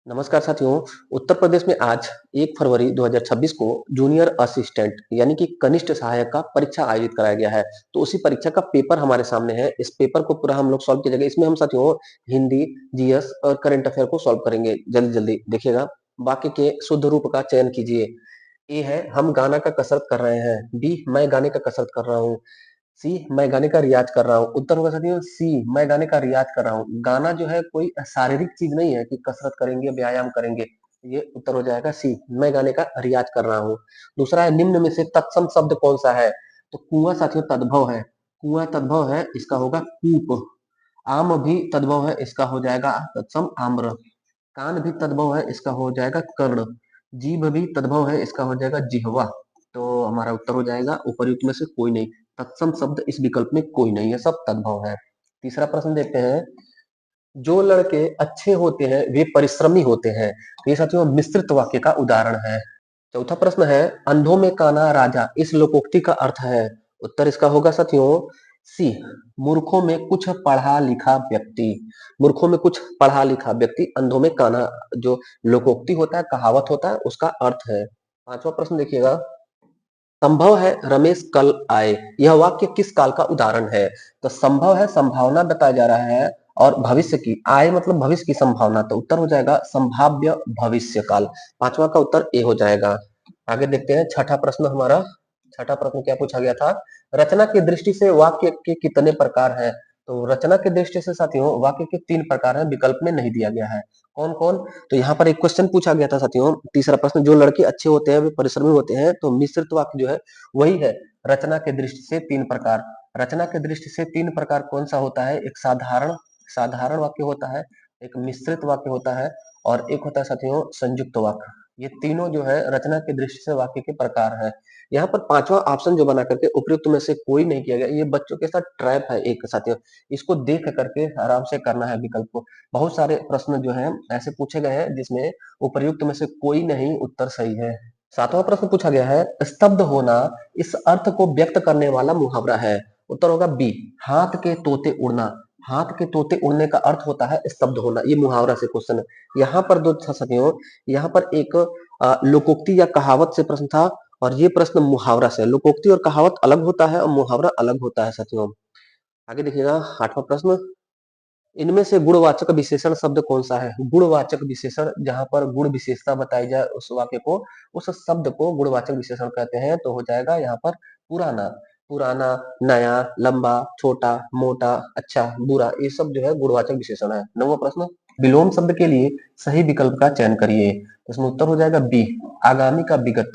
नमस्कार साथियों। उत्तर प्रदेश में आज 1 फरवरी 2026 को जूनियर असिस्टेंट यानी कि कनिष्ठ सहायक का परीक्षा आयोजित कराया गया है। तो उसी परीक्षा का पेपर हमारे सामने है। इस पेपर को पूरा हम लोग सॉल्व कीजिएगा। इसमें हम साथियों हिंदी, जीएस और करंट अफेयर को सॉल्व करेंगे। जल्दी-जल्दी देखिएगा। वाक्य के शुद्ध रूप का चयन कीजिए। ए है हम गाना का कसरत कर रहे हैं। बी मैं गाने का कसरत कर रहा हूँ। सी मैं गाने का रियाज कर रहा हूँ। उत्तर होगा साथियों सी मैं गाने का रियाज कर रहा हूँ। गाना जो है कोई शारीरिक चीज नहीं है कि कसरत करेंगे, व्यायाम करेंगे। ये उत्तर हो जाएगा सी मैं गाने का रियाज कर रहा हूँ। दूसरा है निम्न में से तत्सम शब्द कौन सा है? तो कुआं साथियों तद्भव है। कुआं तद्भव है, इसका होगा कूप। आम भी तद्भव है, इसका हो जाएगा तत्सम आम्र। कान भी तद्भव है, इसका हो जाएगा कर्ण। जीभ भी तद्भव है, इसका हो जाएगा जिह्वा। तो हमारा उत्तर हो जाएगा उपर्युक्त में से कोई नहीं। तत्सम शब्द इस विकल्प में कोई नहीं है, सब तद्भव है। तीसरा प्रश्न देखते हैं। जो लड़के अच्छे होते हैं वे परिश्रमी होते हैं। ये साथियों मिश्रित वाक्य का उदाहरण है। चौथा प्रश्न है अंधों में काना राजा इस लोकोक्ति का अर्थ है। उत्तर इसका होगा साथियों सी मूर्खों में कुछ पढ़ा लिखा व्यक्ति। मूर्खों में कुछ पढ़ा लिखा व्यक्ति अंधों में काना जो लोकोक्ति होता है, कहावत होता है, उसका अर्थ है। पांचवा प्रश्न देखिएगा। संभव है रमेश कल आए, यह वाक्य किस काल का उदाहरण है? तो संभव है संभावना बताया जा रहा है और भविष्य की आय मतलब भविष्य की संभावना। तो उत्तर हो जाएगा संभाव्य भविष्य काल। पांचवा का उत्तर ए हो जाएगा। आगे देखते हैं छठा प्रश्न हमारा। छठा प्रश्न क्या पूछा गया था? रचना की दृष्टि से वाक्य के कितने प्रकार हैं? तो रचना की दृष्टि से साथियों वाक्य के 3 प्रकार हैं, विकल्प में नहीं दिया गया है। कौन कौन? तो यहाँ पर एक क्वेश्चन पूछा गया था साथियों। तीसरा प्रश्न जो लड़के अच्छे होते हैं वे परिश्रमी होते हैं। तो मिश्रित वाक्य जो है वही है। रचना के दृष्टि से 3 प्रकार। रचना के दृष्टि से 3 प्रकार कौन सा होता है? एक साधारण साधारण वाक्य होता है, एक मिश्रित वाक्य होता है और एक होता है साथियों संयुक्त वाक्य। ये तीनों जो है रचना की दृष्टि से वाक्य के प्रकार है। यहाँ पर पांचवा ऑप्शन जो बना करके उपयुक्त में से कोई नहीं किया गया, ये बच्चों के साथ ट्रैप है एक साथियों। इसको देख करके आराम से करना है विकल्प को। बहुत सारे प्रश्न जो है ऐसे पूछे गए हैं जिसमें उपर्युक्त में से कोई नहीं उत्तर सही है। सातवां प्रश्न पूछा गया है स्तब्ध होना इस अर्थ को व्यक्त करने वाला मुहावरा है। उत्तर होगा बी हाथ के तोते उड़ना। हाथ के तोते उड़ने का अर्थ होता है स्तब्ध होना। ये मुहावरा से क्वेश्चन है। यहाँ पर दो था साथियों। यहाँ पर एक लोकोक्ति या कहावत से प्रश्न था और ये प्रश्न मुहावरा से। लोकोक्ति और कहावत अलग होता है और मुहावरा अलग होता है साथियों। आगे देखिएगा आठवां प्रश्न। इनमें से गुणवाचक विशेषण शब्द कौन सा है? गुणवाचक विशेषण जहां पर गुण विशेषता बताई जाए उस वाक्य को, उस शब्द को गुणवाचक विशेषण कहते हैं। तो हो जाएगा यहाँ पर पुराना। पुराना, नया, लंबा, छोटा, मोटा, अच्छा, बुरा, ये सब जो है गुणवाचक विशेषण है। नौवां प्रश्न। विलोम शब्द के लिए सही विकल्प का चयन करिए। इसमें उत्तर हो जाएगा बी आगामी का विगत।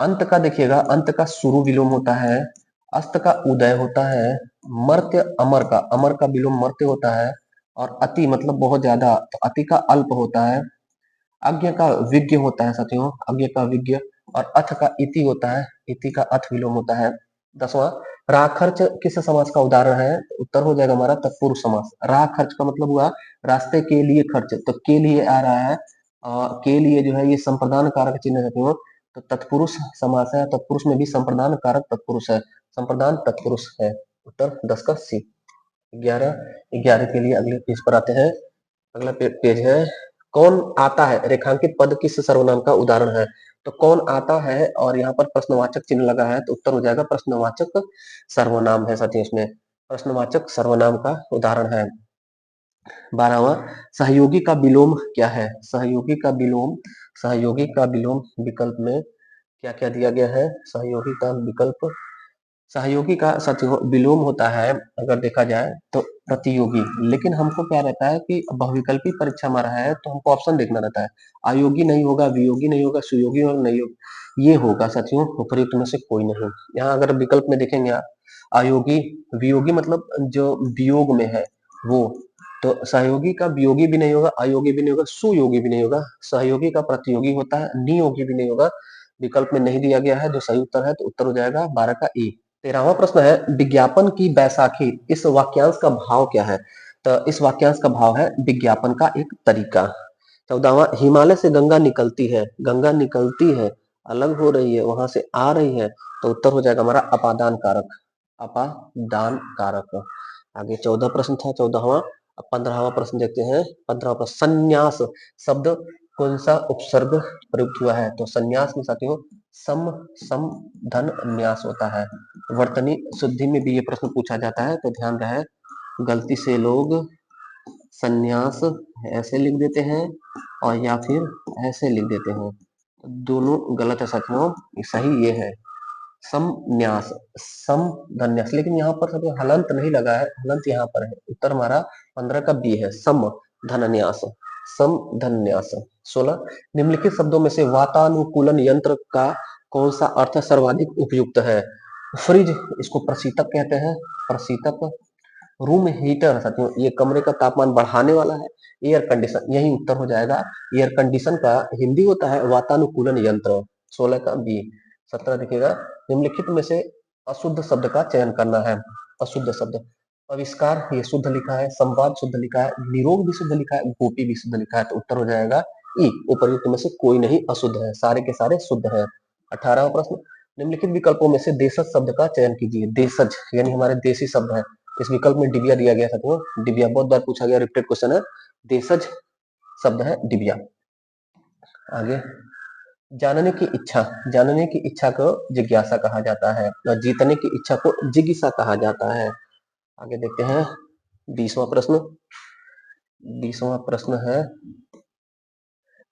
अंत का देखिएगा, अंत का शुरू विलोम होता है। अस्त का उदय होता है। मर्त्य अमर का विलोम मर्त्य होता है। और अति मतलब बहुत ज्यादा, तो अति का अल्प होता है। अज्ञ का विज्ञ होता है साथियों, अज्ञ का विज्ञ। और अथ का इति होता है, इति का अथ विलोम होता है। 10वां। राह खर्च किस समास का उदाहरण है? उत्तर हो जाएगा हमारा तत्पुरुष समास। राह खर्च का मतलब हुआ रास्ते के लिए खर्च, तो के लिए आ रहा है। के लिए जो है ये संप्रदान कारक चिन्ह है साथियों। तो तत्पुरुष समास है, तत्पुरुष में भी संप्रदान कारक तत्पुरुष है, संप्रदान तत्पुरुष है। उत्तर 10 का सी। 11 के लिए अगले पेज पर आते हैं। अगला पेज है कौन आता है रेखांकित पद किस सर्वनाम का उदाहरण है? तो कौन आता है और यहाँ पर प्रश्नवाचक चिन्ह लगा है, तो उत्तर हो जाएगा प्रश्नवाचक सर्वनाम है साथियों। इसमें प्रश्नवाचक सर्वनाम का उदाहरण है। 12वां। सहयोगी का विलोम क्या है? सहयोगी का विलोम, सहयोगी का विलोम विकल्प में क्या क्या दिया गया है? सहयोगी का विकल्प, सहयोगी का साथियों विलोम होता है अगर देखा जाए तो प्रतियोगी। लेकिन हमको क्या रहता है कि बहुविकल्पी परीक्षा में रहा है तो हमको ऑप्शन देखना रहता है। अयोगी नहीं होगा, वियोगी नहीं होगा, सुयोगी और नहीं होगा, ये होगा साथियों उपर्युक्त में से कोई नहीं। यहाँ अगर विकल्प में देखेंगे आप, अयोगी, वियोगी मतलब जो वियोग में है वो। तो सहयोगी का वियोगी भी नहीं होगा, अयोगी भी नहीं होगा, सुयोगी भी नहीं होगा। सहयोगी का प्रतियोगी होता है, नियोगी भी नहीं होगा। विकल्प में नहीं दिया गया है जो सही उत्तर है, तो उत्तर हो जाएगा 12 का ई। 13वां प्रश्न है विज्ञापन की बैसाखी इस वाक्यांश का भाव क्या है? तो इस वाक्यांश का भाव है विज्ञापन का एक तरीका। 14वां हिमालय से गंगा निकलती है, गंगा निकलती है, अलग हो रही है, वहां से आ रही है, तो उत्तर हो जाएगा हमारा अपादान कारक, अपादान कारक। आगे 14 प्रश्न था 14वां। अब 15वां प्रश्न देखते हैं। 15वां प्रश्न संन्यास शब्द कौन सा उपसर्ग प्रयुक्त हुआ है? तो संन्यास में साथियों सम, सम, धन, न्यास होता है। वर्तनी शुद्धि में भी ये प्रश्न पूछा जाता है, तो ध्यान रहे गलती से लोग संन्यास ऐसे लिख देते हैं और या फिर ऐसे लिख देते हैं, दोनों गलत है साथियों। सही ये है समन्यास, सम धन्यास, लेकिन यहाँ पर साथियों हलंत नहीं लगा है, हलंत यहाँ पर है। उत्तर हमारा 15 का बी है, सम धन्यास, सम धन्यास। 16 निम्नलिखित शब्दों में से वातानुकूलन यंत्र का कौन सा अर्थ सर्वाधिक उपयुक्त है? फ्रिज, इसको प्रशीतक कहते हैं, प्रशीतक। रूम हीटर साथियों ये कमरे का तापमान बढ़ाने वाला है। एयर कंडीशन, यही उत्तर हो जाएगा। एयर कंडीशन का हिंदी होता है वातानुकूलन यंत्र। 16 का बी। 17 देखिएगा निम्नलिखित में से अशुद्ध शब्द का चयन करना है। अशुद्ध शब्द, आविष्कार ये शुद्ध लिखा है, संवाद शुद्ध लिखा है, निरोग भी शुद्ध लिखा है, गोपी भी शुद्ध लिखा है, तो उत्तर हो जाएगा ई। उपर्युक्त में से कोई नहीं अशुद्ध है, सारे के सारे शुद्ध है। 18वां प्रश्न, निम्नलिखित विकल्पों में से देशज शब्द का चयन कीजिए। देशज यानी हमारे देसी शब्द है। इस विकल्प में डिबिया दिया गया था, डिबिया बहुत बार पूछा गया, रिपीटेड क्वेश्चन है। देशज शब्द है डिबिया। आगे, जानने की इच्छा, जानने की इच्छा को जिज्ञासा कहा जाता है और जीतने की इच्छा को जिज्ञासा कहा जाता है। आगे देखते हैं 20वां प्रश्न। 20वां प्रश्न है,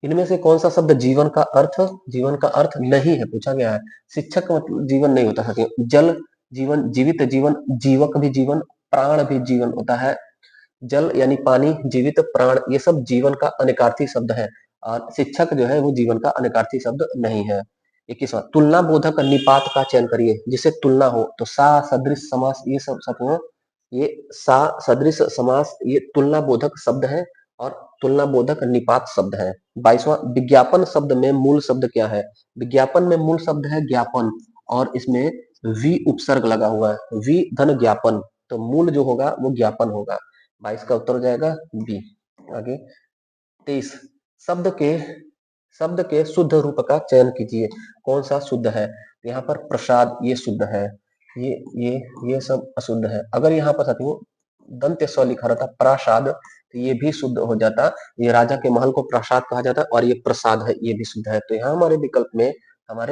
इनमें से कौन सा शब्द जीवन का अर्थ नहीं है? पूछा गया है। शिक्षक मतलब जीवन नहीं होता है। जल जीवन, जीवित जीवन, जीवक भी जीवन, प्राण भी जीवन होता है। जल यानी पानी, जीवित, प्राण, ये सब जीवन का अनेकार्थी शब्द है और शिक्षक जो है वो जीवन का अनेकार्थी शब्द नहीं है। 21वां, तुलना बोधक निपात का चयन करिए जिसे तुलना हो। तो सा, सदृश, समास, ये सब साथियों ये सा, सदृश, समास ये तुलना बोधक शब्द है और तुलना बोधक निपात शब्द है। 22वां, विज्ञापन शब्द में मूल शब्द क्या है? विज्ञापन में मूल शब्द है ज्ञापन और इसमें वी उपसर्ग लगा हुआ है, वी धन ज्ञापन, तो मूल जो होगा वो ज्ञापन होगा। 22 का उत्तर हो जाएगा बी। आगे 23, शब्द के शुद्ध रूप का चयन कीजिए। कौन सा शुद्ध है? यहाँ पर प्रसाद ये शुद्ध है, ये सब अशुद्ध है। अगर यहाँ पर साथियों दंत स्व लिखा रहता प्रासाद तो ये भी शुद्ध हो जाता। ये राजा के महल को प्रासाद कहा जाता है और ये प्रसाद है, ये भी शुद्ध है। तो यहाँ हमारे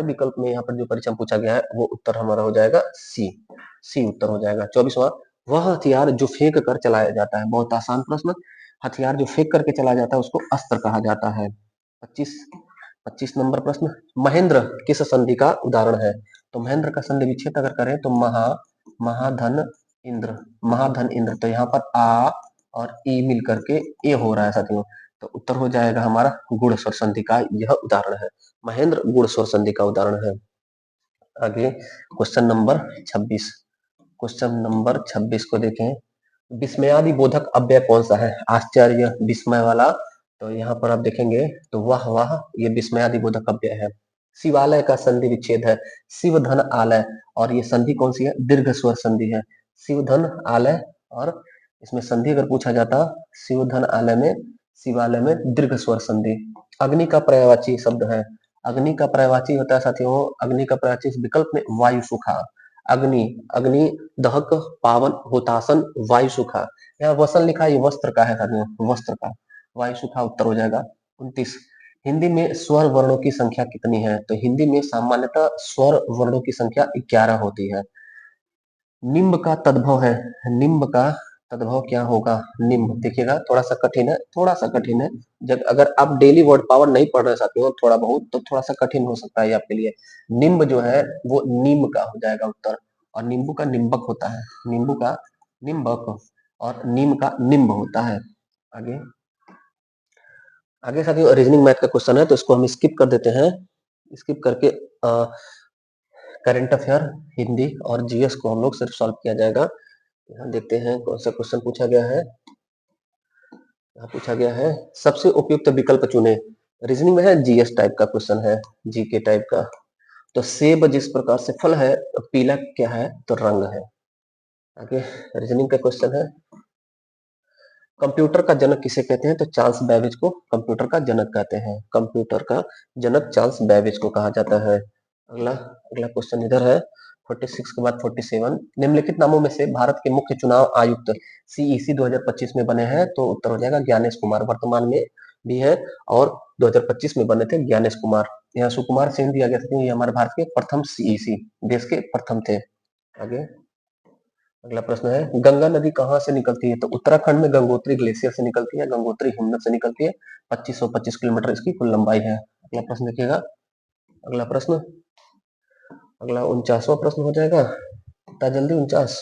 विकल्प में यहाँ पर जो परीक्षा पूछा गया है वो उत्तर हमारा हो जाएगा सी उत्तर हो जाएगा। 24वां, वह हथियार जो फेंक कर चलाया जाता है। बहुत आसान प्रश्न, हथियार जो फेंक करके चलाया जाता है उसको अस्त्र कहा जाता है। 25 नंबर प्रश्न, महेंद्र किस संधि का उदाहरण है? तो महेंद्र का संधि विच्छेद अगर करें तो महाधन इंद्र, तो यहाँ पर आ और ई मिल करके ए हो रहा है साथियों, तो उत्तर हो जाएगा हमारा गुण स्वर संधि का यह उदाहरण है। महेंद्र गुण स्वर संधि का उदाहरण है। आगे क्वेश्चन नंबर 26, क्वेश्चन नंबर 26 को देखें, विस्मयादि बोधक अव्यय कौन सा है? आश्चर्य, विस्मय वाला, तो यहाँ पर आप देखेंगे तो वाह ये विस्मयादि बोधक अव्यय है। शिवालय का संधि विच्छेद है शिव धन आलय, और ये संधि कौन सी है? दीर्घ स्वर संधि है। शिव धन आलय, और इसमें संधि अगर पूछा जाता शिव धन आलय में, शिवालय में दीर्घ स्वर संधि। अग्नि का पर्यायवाची शब्द है, अग्नि का पर्यायवाची होता है साथियों, अग्नि का पर्यायवाची विकल्प में वायु सुखा। अग्नि दहक, पावन, हुतासन, वायु सुखा। यहाँ वसन लिखा है, ये वस्त्र का है साथियों, वस्त्र का, वायु सुखा उत्तर हो जाएगा। 29, हिंदी में स्वर वर्णों की संख्या कितनी है? तो हिंदी में सामान्यतः स्वर वर्णों की संख्या 11 होती है। निम्ब का तद्भव है, निम्ब का तद्भव क्या होगा? निम्ब, देखिएगा थोड़ा सा कठिन है। जब अगर आप डेली वर्ड पावर नहीं पढ़ रहे साथियों थोड़ा बहुत, तो थोड़ा सा कठिन हो सकता है आपके लिए। निम्ब जो है वो नीम का हो जाएगा उत्तर, और नींबू का निम्बक होता है, नींबू का निम्बक और नीम का निम्ब होता है। आगे साथियों रीजनिंग मैथ का क्वेश्चन है, तो इसको हम स्किप कर देते हैं। स्किप करके करंट अफेयर, हिंदी और जीएस को हम लोग सिर्फ सॉल्व किया जाएगा। यहाँ देखते हैं कौन सा क्वेश्चन पूछा गया है। यहाँ पूछा गया है सबसे उपयुक्त विकल्प चुने। रीजनिंग में है, जीएस टाइप का क्वेश्चन है, जीके टाइप का। तो सेब जिस प्रकार से फल है, तो पीला क्या है? तो रंग है। आगे रीजनिंग का क्वेश्चन है, कंप्यूटर का जनक किसे कहते हैं? तो चार्ल्स बेबेज को कंप्यूटर का जनक कहते हैं, कंप्यूटर का जनक चार्ल्स बेबेज को कहा जाता है। अगला क्वेश्चन इधर है 46 के बाद 47, निम्नलिखित नामों में से भारत के मुख्य चुनाव आयुक्त सीईसी 2025 में बने हैं, तो उत्तर हो जाएगा ज्ञानेश कुमार। वर्तमान में भी है और 2025 में बने थे ज्ञानेश कुमार। यहाँ सुकुमार सेन दिया गया था, ये हमारे भारत के प्रथम सीईसी, देश के प्रथम थे। आगे अगला प्रश्न है, गंगा नदी कहाँ से निकलती है? तो उत्तराखंड में गंगोत्री ग्लेशियर से निकलती है, गंगोत्री हिमनद से निकलती है। 2525 किलोमीटर इसकी कुल लंबाई है। अगला प्रश्न देखिएगा, अगला प्रश्न, अगला 49वां प्रश्न हो जाएगा। इतना जल्दी 49?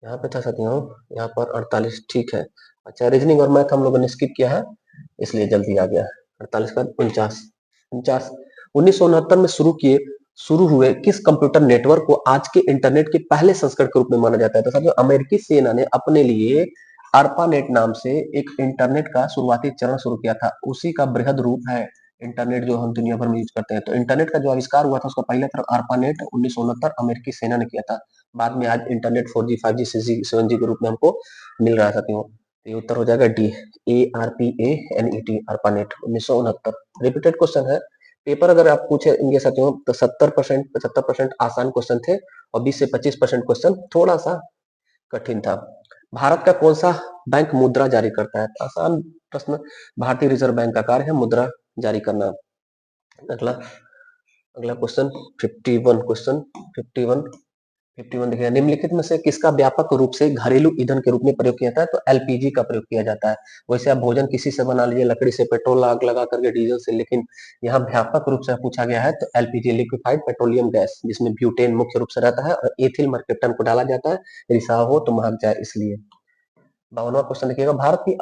यहाँ पे था साथियों, यहाँ पर 48, ठीक है। अच्छा, रीजनिंग और मैथ हम लोगों ने स्किप किया है, इसलिए जल्दी आ गया। 48 का 49, 49 1969 में शुरू हुए किस कंप्यूटर नेटवर्क को आज के इंटरनेट के पहले संस्करण के रूप में माना जाता है? तो साथियों, अमेरिकी सेना ने अपने लिए ARPANET नाम से एक इंटरनेट का शुरुआती चरण शुरू किया था, उसी का बृहद रूप है इंटरनेट जो हम दुनिया भर में यूज करते हैं। तो इंटरनेट का जो आविष्कार हुआ था उसका पहला तरह ARPANET 1969 अमेरिकी सेना ने किया था। बाद में आज internet 4G 5G 6G 7G के रूप में हमको मिल रहा है साथियों। तो ये उत्तर हो जाएगा D, ARPANET, ARPANET 1969। Repeated question है, पेपर अगर आप पूछेंगे साथियों तो 70% 75% आसान क्वेश्चन थे और 20 से 25% क्वेश्चन थोड़ा सा कठिन था। भारत का कौन सा बैंक मुद्रा जारी करता है? आसान प्रश्न, भारतीय रिजर्व बैंक का कार्य है मुद्रा जारी करना। अगला अगला क्वेश्चन 51, क्वेश्चन 51, 51 देखिए, निम्नलिखित में से किसका व्यापक रूप से घरेलू ईंधन के रूप में प्रयोग किया जाता है? तो एलपीजी का प्रयोग किया जाता है। वैसे आप भोजन किसी से बना लीजिए, लकड़ी से, पेट्रोल आग लगा करके, डीजल से, लेकिन यहाँ व्यापक रूप से पूछा गया है तो एलपीजी, लिक्विफाइड पेट्रोलियम गैस, जिसमें ब्यूटेन मुख्य रूप से रहता है और एथिल मर्केप्टन को डाला जाता है, रिसाव हो तो महक जाए इसलिए। 52वां क्वेश्चन देखिएगा, भारत की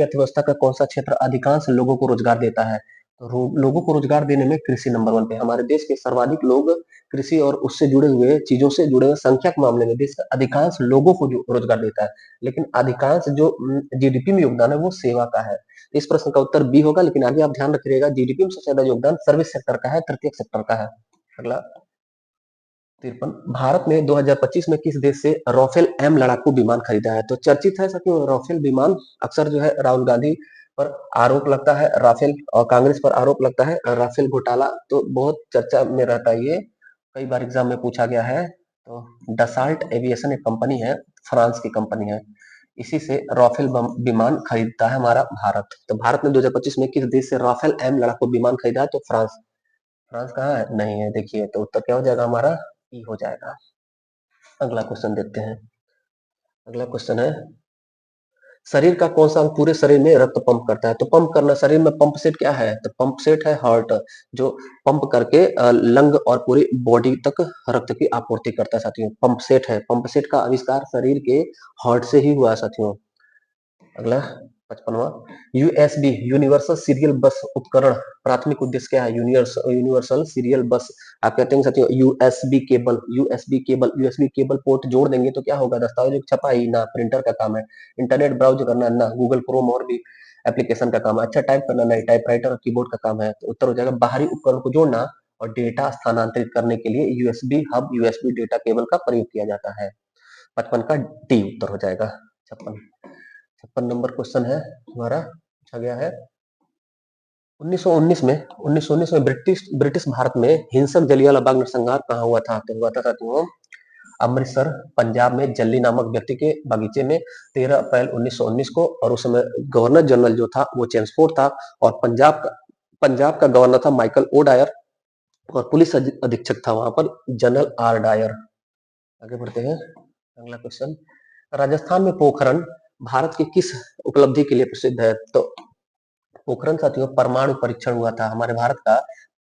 अर्थव्यवस्था का कौन सा क्षेत्र अधिकांश लोगों को रोजगार देता है? तो लोगों को रोजगार देने में कृषि नंबर 1 पे। हमारे देश के सर्वाधिक लोग कृषि और उससे जुड़े हुए चीजों से जुड़े हुए संख्या के मामले में देश का अधिकांश लोगों को जो रोजगार देता है, लेकिन अधिकांश जो जीडीपी में योगदान है वो सेवा का है। इस प्रश्न का उत्तर बी होगा, लेकिन आगे आप ध्यान रखिएगा, जीडीपी में सबसे ज्यादा योगदान सर्विस सेक्टर का है, तृतीयक सेक्टर का है। अगला 53, भारत ने 2025 में किस देश से राफेल एम लड़ाकू विमान खरीदा है? तो चर्चित है साथियों राफेल विमान, अक्सर जो है राहुल गांधी पर आरोप लगता है राफेल, और कांग्रेस पर आरोप लगता है राफेल घोटाला, तो बहुत चर्चा में रहता है ये, कई बार एग्जाम में पूछा गया है। तो डसाल्ट एविएशन एक कंपनी है, फ्रांस की कंपनी है, इसी से राफेल विमान खरीदता है हमारा भारत। तो भारत ने 2025 में किस देश से राफेल एम लड़ाकू विमान खरीदा है? तो फ्रांस। फ्रांस कहाँ है? नहीं है, देखिए, तो उत्तर क्या हो जाएगा हमारा? ई हो जाएगा। अगला क्वेश्चन देखते हैं, अगला क्वेश्चन है, शरीर का कौन सा अंग पूरे शरीर में रक्त पंप करता है? तो पंप करना, शरीर में पंप सेट क्या है? तो पंप सेट है हार्ट, जो पंप करके लंग और पूरी बॉडी तक रक्त की आपूर्ति करता है साथियों, पंप सेट है। पंप सेट का आविष्कार शरीर के हार्ट से ही हुआ है साथियों। अगला 55वां, यूएसबी यूनिवर्सल सीरियल बस उपकरण प्राथमिक उद्देश्य क्या है? यूनिवर्सल सीरियल बस, आप कहते हैं साथियों USB cable, USB cable port जोड़ देंगे तो क्या होगा? दस्तावेज की छपाई ना, प्रिंटर का काम है, इंटरनेट ब्राउज करना ना, गूगल क्रोम और भी एप्लीकेशन का काम है, अच्छा टाइप करना नहीं, टाइपराइटर और कीबोर्ड का काम है। तो उत्तर हो जाएगा बाहरी उपकरण को जोड़ना और डेटा स्थानांतरित करने के लिए USB hub, USB data cable का प्रयोग किया जाता है। 55 का डी उत्तर हो जाएगा। 56 नंबर क्वेश्चन है हमारा, पूछा गया है 1919 में ब्रिटिश भारत में हिंसक जलियांवाला बाग नरसंहार कहाँ हुआ था? तो हुआ था साथियों अमृतसर, पंजाब में जल्ली नामक व्यक्ति के बगीचे में 13 अप्रैल 1919 को, और उस समय गवर्नर जनरल जो था वो चेम्सफोर्ड था, और पंजाब का गवर्नर था माइकल ओ डायर, और पुलिस अधीक्षक था वहां पर जनरल आर डायर। आगे बढ़ते हैं, अगला क्वेश्चन, राजस्थान में पोखरण भारत की किस उपलब्धि के लिए प्रसिद्ध है? तो पोखरण साथियों परमाणु परीक्षण हुआ था, हमारे भारत का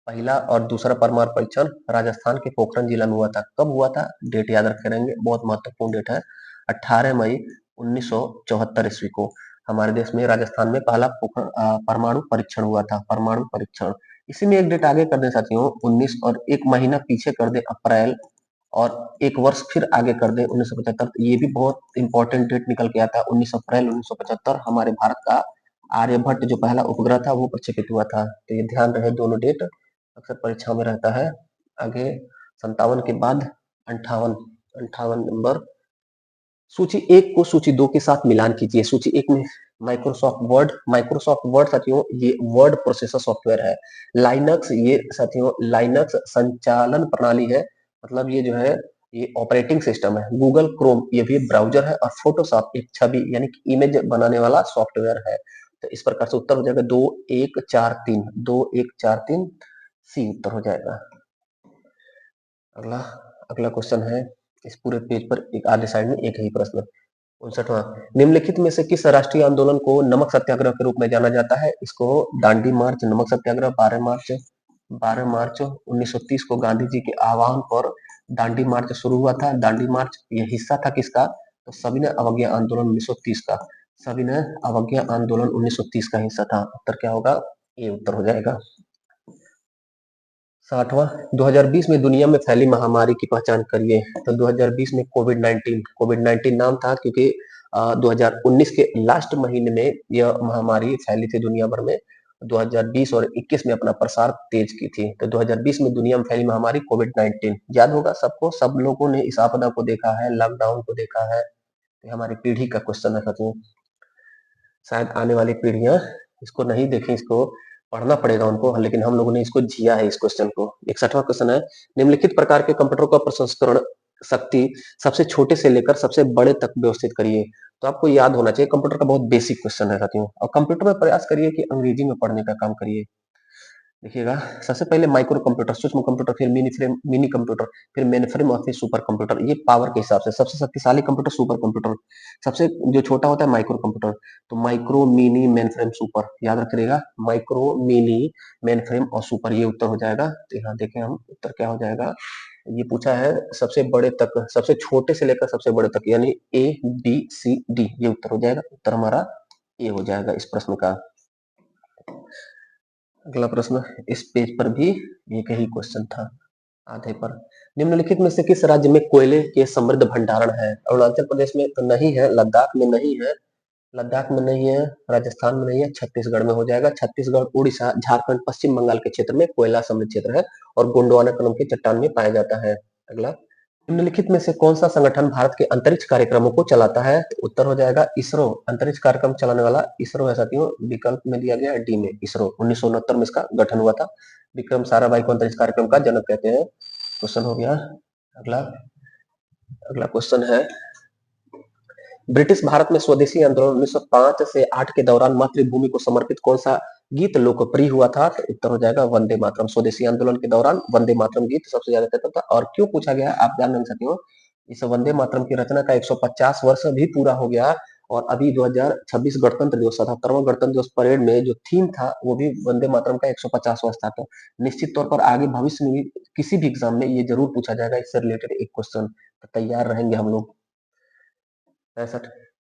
पहला और दूसरा परमाणु परीक्षण राजस्थान के पोखरण जिला में हुआ था। कब हुआ था? डेट याद रखे रहेंगे, बहुत महत्वपूर्ण डेट है, 18 मई 1974 ईस्वी को हमारे देश में राजस्थान में पहला परमाणु परीक्षण हुआ था, परमाणु परीक्षण। इसी में एक डेट आगे कर दे साथियों 19, और एक महीना पीछे कर दे अप्रैल, और एक वर्ष फिर आगे कर दे 1975, ये भी बहुत इंपॉर्टेंट डेट निकल के आता है। 19 अप्रैल 1975 हमारे भारत का आर्यभट्ट जो पहला उपग्रह था वो प्रक्षेपित हुआ था। तो ये ध्यान रहे, दोनों डेट अक्सर परीक्षा में रहता है। आगे 57 के बाद 58, 58 नंबर, सूची 1 को सूची 2 के साथ मिलान कीजिए। सूची 1 में माइक्रोसॉफ्ट वर्ड साथियों ये वर्ड प्रोसेसर सॉफ्टवेयर है। लाइनक्स ये साथियों लाइनक्स संचालन प्रणाली है, मतलब ये जो है ये ऑपरेटिंग सिस्टम है। गूगल क्रोम ये भी ब्राउजर है और फोटोशॉप एक छवि यानी कि इमेज बनाने वाला सॉफ्टवेयर है। तो इस प्रकार से उत्तर हो जाएगा 2143, 2143 सी उत्तर हो जाएगा। अगला अगला क्वेश्चन है, इस पूरे पेज पर एक आधे साइड में एक ही प्रश्न। 59वां, निम्नलिखित में से किस राष्ट्रीय आंदोलन को नमक सत्याग्रह के रूप में जाना जाता है? इसको दांडी मार्च, नमक सत्याग्रह, 12 मार्च 1930 को गांधी जी के आह्वान पर दांडी मार्च शुरू हुआ था। दांडी मार्च ये हिस्सा था किसका? तो सविनय अवज्ञा आंदोलन 1930 का। सविनय अवज्ञा आंदोलन 1930 का हिस्सा था। उत्तर क्या होगा? ये उत्तर हो जाएगा। 60वां, 2020 में दुनिया में फैली महामारी की पहचान करिए। तो 2020 में कोविड-19 नाम था क्योंकि 2019 के लास्ट महीने में यह महामारी फैली थी दुनिया भर में। 2020 और 21 में अपना प्रसार तेज की थी। तो 2020 में दुनिया में फैली महामारी कोविड-19 याद होगा सबको, सब लोगों ने इस आपदा को देखा है, लॉकडाउन को देखा है। तो हमारी पीढ़ी का क्वेश्चन है साथियों। शायद आने वाली पीढ़ियां इसको नहीं देखें, इसको पढ़ना पड़ेगा उनको, लेकिन हम लोगों ने इसको जिया है इस क्वेश्चन को। 61वां क्वेश्चन है, निम्नलिखित प्रकार के कंप्यूटर का प्रसंस्करण शक्ति सबसे छोटे से लेकर सबसे बड़े तक व्यवस्थित करिए। तो आपको याद होना चाहिए, कंप्यूटर का बहुत बेसिक क्वेश्चन है साथियों। और कंप्यूटर में प्रयास करिए कि अंग्रेजी में पढ़ने का काम करिए। देखिएगा, सबसे पहले माइक्रो कंप्यूटर, सूक्ष्म कंप्यूटर, फिर मिनी कंप्यूटर, फिर मेन फ्रेम और फिर सुपर कंप्यूटर। ये पावर के हिसाब से सबसे शक्तिशाली कंप्यूटर सुपर कंप्यूटर, सबसे जो छोटा होता है माइक्रो कंप्यूटर। तो micro, mini, main frame, super याद रखिएगा। माइक्रो, मिनी, मेन फ्रेम और सुपर ये उत्तर हो जाएगा। तो यहाँ देखें हम उत्तर क्या हो जाएगा। ये पूछा है सबसे बड़े तक, सबसे छोटे से लेकर सबसे बड़े तक, यानी ए बी सी डी ये उत्तर हो जाएगा। उत्तर हमारा ए हो जाएगा इस प्रश्न का। अगला प्रश्न, इस पेज पर भी एक ही क्वेश्चन था आधे पर। निम्नलिखित में से किस राज्य में कोयले के समृद्ध भंडारण है? अरुणाचल प्रदेश में तो नहीं है, लद्दाख में नहीं है, लद्दाख में नहीं है, राजस्थान में नहीं है, छत्तीसगढ़ में हो जाएगा। छत्तीसगढ़, उड़ीसा, झारखंड, पश्चिम बंगाल के क्षेत्र में कोयला समृद्ध क्षेत्र है और गोंडवाना क्रम की चट्टान में पाया जाता है। अगला, निम्नलिखित में से कौन सा संगठन भारत के अंतरिक्ष कार्यक्रमों को चलाता है? तो उत्तर हो जाएगा इसरो। अंतरिक्ष कार्यक्रम चलाने वाला इसरो है साथियों। विकल्प में दिया गया है डी में इसरो। 1969 में इसका गठन हुआ था। विक्रम साराभाई को अंतरिक्ष कार्यक्रम का जनक कहते हैं। क्वेश्चन हो गया। अगला अगला क्वेश्चन है, ब्रिटिश भारत में स्वदेशी आंदोलन 1905 से 8 के दौरान मातृभूमि को समर्पित कौन सा गीत लोकप्रिय हुआ था? तो उत्तर हो जाएगा वंदे मातरम। स्वदेशी आंदोलन के दौरान वंदे मातरम गीत सबसे ज्यादा कहता था। और क्यों पूछा गया आप जान नहीं सकते हो। इस वंदे मातरम की रचना का 150 वर्ष भी पूरा हो गया और अभी 2026 गणतंत्र दिवस, 77वां गणतंत्र दिवस परेड में जो थीम था वो भी वंदे मातरम का 150 वर्ष था। तो निश्चित तौर पर आगे भविष्य में भी किसी भी एग्जाम में ये जरूर पूछा जाएगा, इससे रिलेटेड एक क्वेश्चन। तो तैयार रहेंगे हम लोग। 65,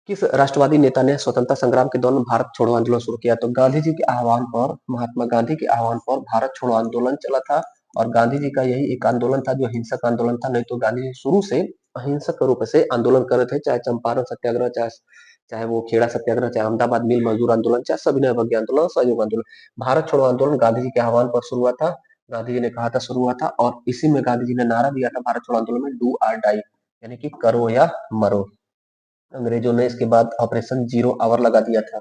किस राष्ट्रवादी नेता ने स्वतंत्रता संग्राम के दौरान भारत छोड़ो आंदोलन शुरू किया? तो गांधी जी के आह्वान पर, महात्मा गांधी के आह्वान पर भारत छोड़ो आंदोलन चला था। और गांधी जी का यही एक आंदोलन था जो हिंसक आंदोलन था। नहीं तो गांधी जी शुरू से अहिंसक रूप से आंदोलन कर रहे थे, चाहे चंपारण सत्याग्रह, चाहे चाहे वो खेड़ा सत्याग्रह, चाहे अहमदाबाद मिल मजदूर आंदोलन, चाहे सविनय अवज्ञा आंदोलन, सहयोग आंदोलन। भारत छोड़ो आंदोलन गांधी जी के आह्वान पर शुरू हुआ था। गांधी जी ने कहा था शुरू हुआ था और इसी में गांधी जी ने नारा दिया था भारत छोड़ो आंदोलन में, डू आर डाई, यानी कि करो या मरो। अंग्रेजों ने इसके बाद ऑपरेशन जीरो आवर लगा दिया था।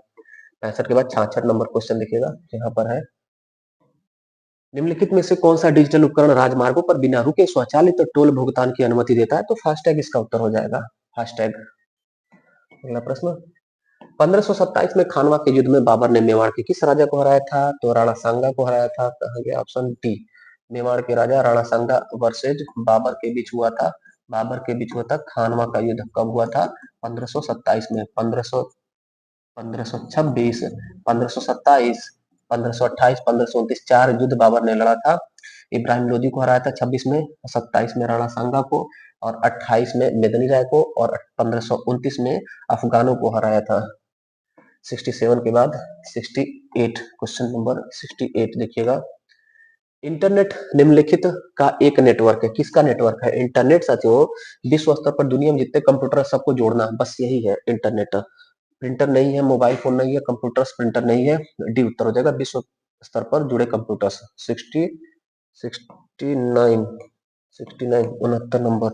65 के बाद 66 नंबर क्वेश्चन देखिएगा, यहाँ पर है, निम्नलिखित में से कौन सा डिजिटल उपकरण राजमार्गों पर बिना रुके स्वचालित टोल भुगतान की अनुमति देता है? तो फास्टैग इसका उत्तर हो जाएगा, फास्टैग। अगला प्रश्न, 1527 में खानवा के युद्ध में बाबर ने मेवाड़ के किस राजा को हराया था? तो राणा सांगा को हराया था। कहा गया ऑप्शन डी, मेवाड़ के राजा राणा सांगा वर्सेज बाबर के बीच हुआ था। बाबर के बीच हुआ था। खानवा का युद्ध कब हुआ था? 1527 में। 1526, 1527, 1528, 1529 चार युद्ध बाबर ने लड़ा था। इब्राहिम लोदी को हराया था 26 में, 27 में राणा सांगा को और 28 में मेदनी राय को और 1529 में अफगानों को हराया था। 67 के बाद 68, क्वेश्चन नंबर 68 देखिएगा, इंटरनेट निम्नलिखित का एक नेटवर्क है। किसका नेटवर्क है? इंटरनेट साथियों विश्व स्तर पर दुनिया में जितने कंप्यूटर है सबको जोड़ना, बस यही है इंटरनेट। प्रिंटर नहीं है, मोबाइल फोन नहीं है, कंप्यूटर्स प्रिंटर नहीं है। डी उत्तर हो जाएगा, विश्व स्तर पर जुड़े कंप्यूटर्स। 69 69 नंबर,